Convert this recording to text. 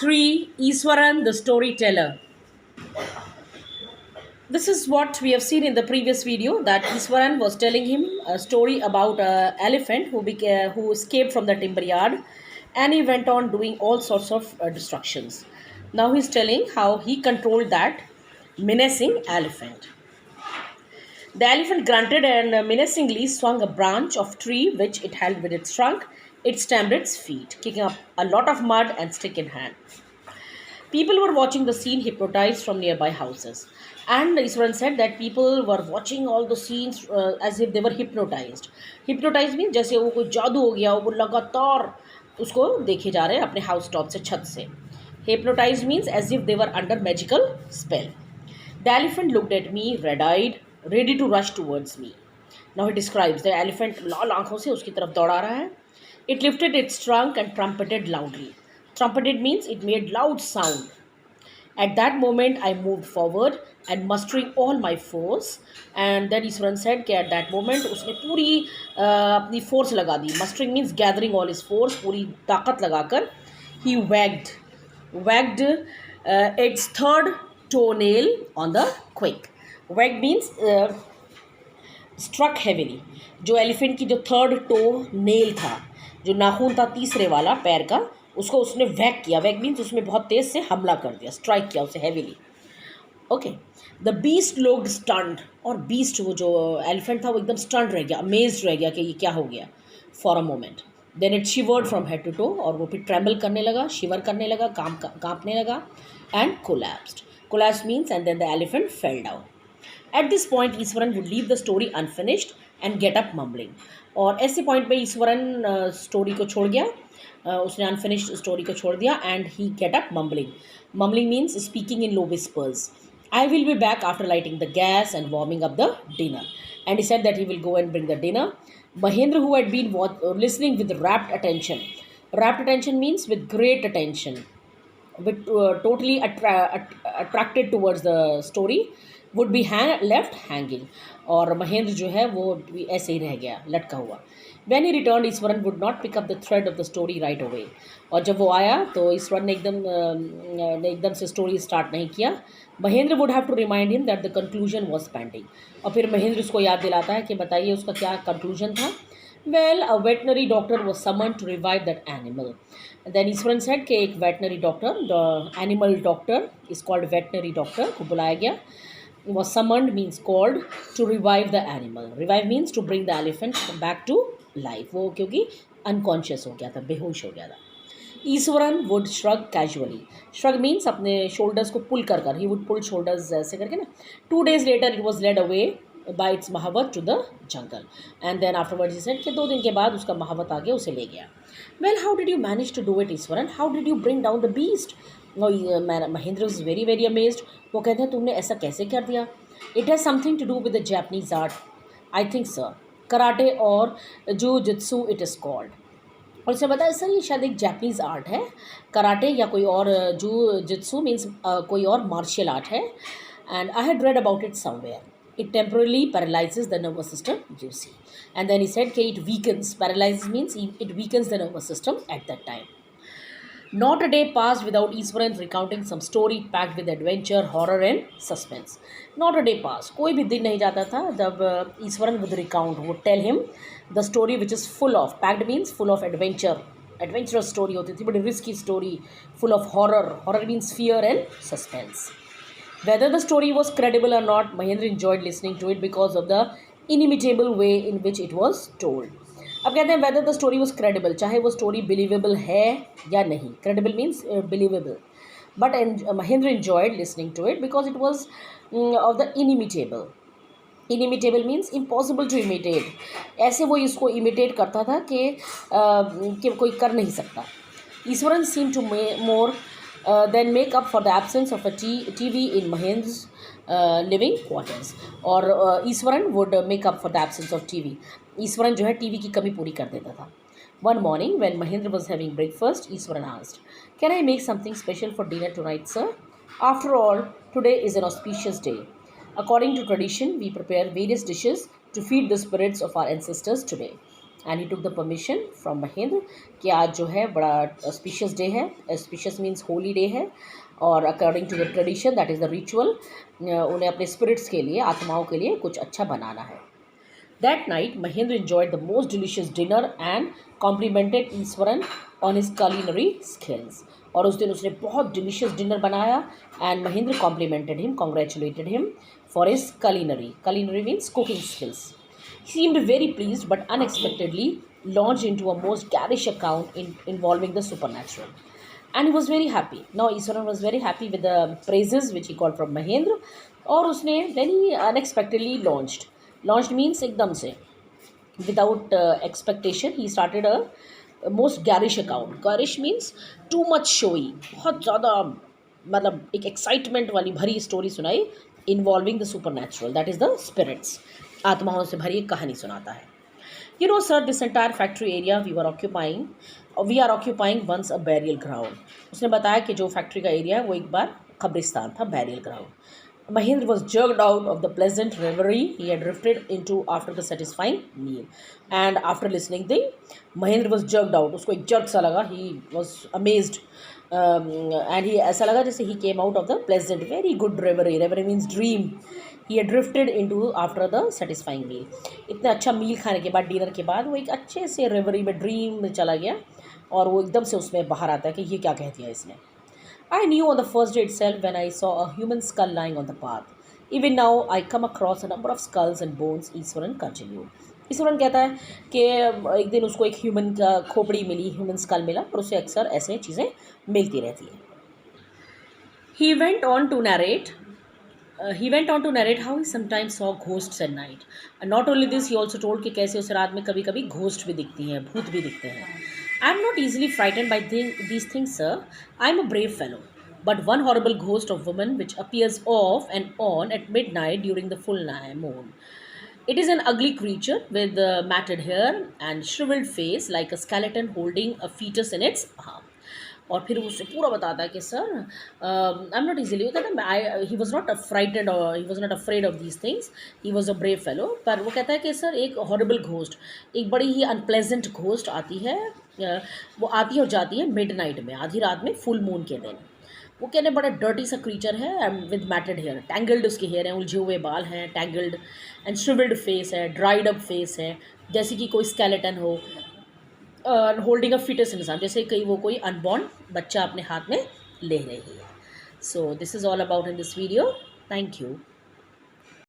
3, Iswaran the Storyteller. This is what we have seen in the previous video, that Iswaran was telling him a story about an elephant who escaped from the timber yard, and he went on doing all sorts of destructions. Now he's telling how he controlled that menacing elephant. The elephant grunted and menacingly swung a branch of tree which it held with its trunk. It stamped its feet, kicking up a lot of mud and stick in hand. People were watching the scene hypnotized from nearby houses. And Iswaran said that people were watching all the scenes as if they were hypnotized. Hypnotized means जैसे वो कोई जादू हो गया, वो लगातार उसको देखे जा रहे हैं अपने हाउस टॉप से, छत से. Hypnotized means as if they were under magical spell. The elephant looked at me, red-eyed, ready to rush towards me. Now he describes the elephant लाल आंखों से उसकी तरफ दौड़ा रहा है. It lifted its trunk and trumpeted loudly. Trumpeted means it made loud sound. At that moment, I moved forward and mustering all my force. And then Iswaran said कि at that moment उसने पूरी अपनी force लगा दी. Mustering means gathering all his force, पूरी ताकत लगाकर he wagged its third toenail on the quick. Wagged means struck heavily. जो elephant की जो थर्ड टो नेल था, जो नाखून था तीसरे वाला पैर का, उसको उसने वैग किया. वैग मीन्स उसमें बहुत तेज से हमला कर दिया, स्ट्राइक किया उसे heavily. Okay. The beast looked stunned. और बीस्ट वो जो एलिफेंट था वो एकदम स्टन्ड रह गया, अमेज्ड रह गया कि ये क्या हो गया for a moment. Then it shivered from head to toe. और वो फिर ट्रेम्बल करने लगा, शिवर करने लगा, कांपने लगा. And collapsed. Collapse means and then the elephant fell down. At this point, Iswaran would leave the story unfinished and get up mumbling. और ऐसे पॉइंट पे ईश्वरन स्टोरी को छोड़ गया, उसने अनफिनिश्ड स्टोरी को छोड़ दिया. And he get up mumbling. Mumbling means speaking in low whispers. I will be back after lighting the gas and warming up the dinner. And he said that he will go and bring the dinner. Mahendra, who had been listening with rapt attention. Rapt attention means with great attention, with totally attracted towards the story, would be left hanging. और महेंद्र जो है वो ऐसे ही रह गया लटका हुआ. When he returned, Eswaran would not pick up the thread of the story right away. और जब वो आया तो ईश्वरन ने एकदम से स्टोरी स्टार्ट नहीं किया. Mahendra would have to remind him that the conclusion was pending. और फिर महेंद्र उसको याद दिलाता है कि बताइए उसका क्या कंक्लूजन था. Well, a veterinary doctor was summoned to revive that animal. And then Eswaran said कि एक veterinary doctor, the animal doctor is called veterinary doctor, को बुलाया गया. Was summoned means called to revive the animal. Revive means to bring the elephant back to life. वो क्योंकि unconscious हो गया था, बेहोश हो गया था. Eswaran would shrug casually. Shrug means अपने shoulders को pull कर. He would pull shoulders ऐसे करके ना. 2 days later it was led away by its महावत to the jungle. And then afterwards he said कि 2 दिन के बाद उसका महावत आगे उसे ले गया. Well, how did you manage to do it, Eswaran? How did you bring down the beast? Mahendra was very very amazed. वो कहते हैं तुमने ऐसा कैसे कर दिया. It has something to do with the Japanese art, I think sir. Karate और जूजित्सु it is called. और उसे बताया सर ये शायद एक जापानीज़ आर्ट है. कराटे या कोई और जूजित्सु मीन्स कोई और मार्शल आर्ट है. And I had read about it somewhere. It temporarily paralyzes the nervous system, you see. And then he said that it weakens. Paralyzes means it weakens the nervous system at that time. Not a day passed without Iswaran recounting some story packed with adventure, horror and suspense. Not a day passed. कोई भी दिन नहीं जाता था जब Eswaran would recount, would tell him the story which is full of, packed means full of adventure. Adventurous story होती थी, बड़ी risky story, full of horror. Horror means fear and suspense. Whether the story was credible or not, Mahendra enjoyed listening to it because of the inimitable way in which it was told. अब कहते हैं whether the story was credible, चाहे वो story believable है या नहीं. Credible means believable. But Mahendra enjoyed listening to it because it was of the inimitable. Inimitable means impossible to imitate. ऐसे वो इसको imitate करता था कि कोई कर नहीं सकता. Eswaran seemed to more then make up for the absence of a TV in Mahendra's living quarters. और Eswaran would make up for the absence of TV. Eswaran जो है टीवी की कमी पूरी कर देता था. One morning when Mahendra was having breakfast, Iswaran asked, "Can I make something special for dinner tonight, sir? After all, today is an auspicious day. According to tradition, we prepare various dishes to feed the spirits of our ancestors today." And he took the permission from Mahendra कि आज जो है बड़ा auspicious day है, auspicious means holy day है, और according to the tradition that is the ritual, उन्हें अपने स्पिरिट्स के लिए, आत्माओं के लिए कुछ अच्छा बनाना है। That night, Mahendra enjoyed the most delicious dinner and complimented Iswaran on his culinary skills. और उस दिन उसने बहुत डिलीशियस डिनर बनाया and Mahendra complimented him, congratulated him for his culinary means cooking skills. He seemed very pleased but unexpectedly launched into a most garish account involving the supernatural. And he was very happy. Now Iswaran was very happy with the praises which he got from Mahendra, और उसने very unexpectedly launched means एकदम से, without expectation he started a most garish account. Garish means too much showy, बहुत ज़्यादा मतलब एक excitement वाली भरी स्टोरी सुनाई involving the supernatural, that is the spirits, आत्माओं से भरी एक कहानी सुनाता है. You know, sir, this entire factory area we are occupying once a burial ground. उसने बताया कि जो फैक्ट्री का एरिया है वो एक बार कब्रिस्तान था, burial ground. Mahendra was jerked out of the pleasant reverie he had drifted into after the satisfying meal. And after listening the Mahendra was jerked out. उसको एक jerk सा लगा. He was amazed. And he ऐसा लगा जैसे he came out of the pleasant, very good reverie. Reverie means dream. He had drifted into after the satisfying meal. इतना अच्छा मील खाने के बाद, डिनर के बाद, वो एक अच्छे से रेवरी में, ड्रीम में चला गया और वो एकदम से उसमें बाहर आता है कि ये क्या कह दिया इसने. I knew on the first day itself when I saw a human skull lying on the path. Even now I come across a number of skulls and bones. Iswaran continued. Eswaran कहता है कि एक दिन उसको एक ह्यूमन का खोपड़ी मिली, human school मिला, और उसे अक्सर ऐसे चीज़ें मिलती रहती हैं. He went on to narrate how he sometimes saw ghosts at night. And not only this, he also told कि कैसे उसे रात में कभी कभी घोस्ट भी दिखती हैं, भूत भी दिखते हैं. I am not easily frightened by these things, sir. I am a brave fellow. But one horrible ghost of woman which appears off and on at midnight during the full moon. It is an ugly creature with matted hair and shriveled face like a skeleton holding a fetus in its arm. और फिर उससे पूरा बताता है कि sir I am not easily, होता है ना, ही वॉज नॉट फ्राइटेड और he was not afraid of these things, he was a brave fellow. पर वो कहता है कि सर एक हॉरिबल घोस्ट, एक बड़ी ही अनप्लेजेंट घोस्ट आती है, वो आती है और जाती है मिड नाइट में, आधी रात में, फुल मून के दिन. वो कहने बड़ा डर्टी सा क्रीचर है विद मैटेड हेयर, टैंगल्ड उसके हेयर हैं, उलझे हुए बाल हैं, टैंगल्ड एंड श्रिवल्ड फेस है, ड्राइड अप फेस है, जैसे कि कोई स्केलेटन हो, होल्डिंग अ फिटस इंसान, जैसे कहीं वो कोई अनबॉर्न बच्चा अपने हाथ में ले रही है. So this is all about in this video. Thank you.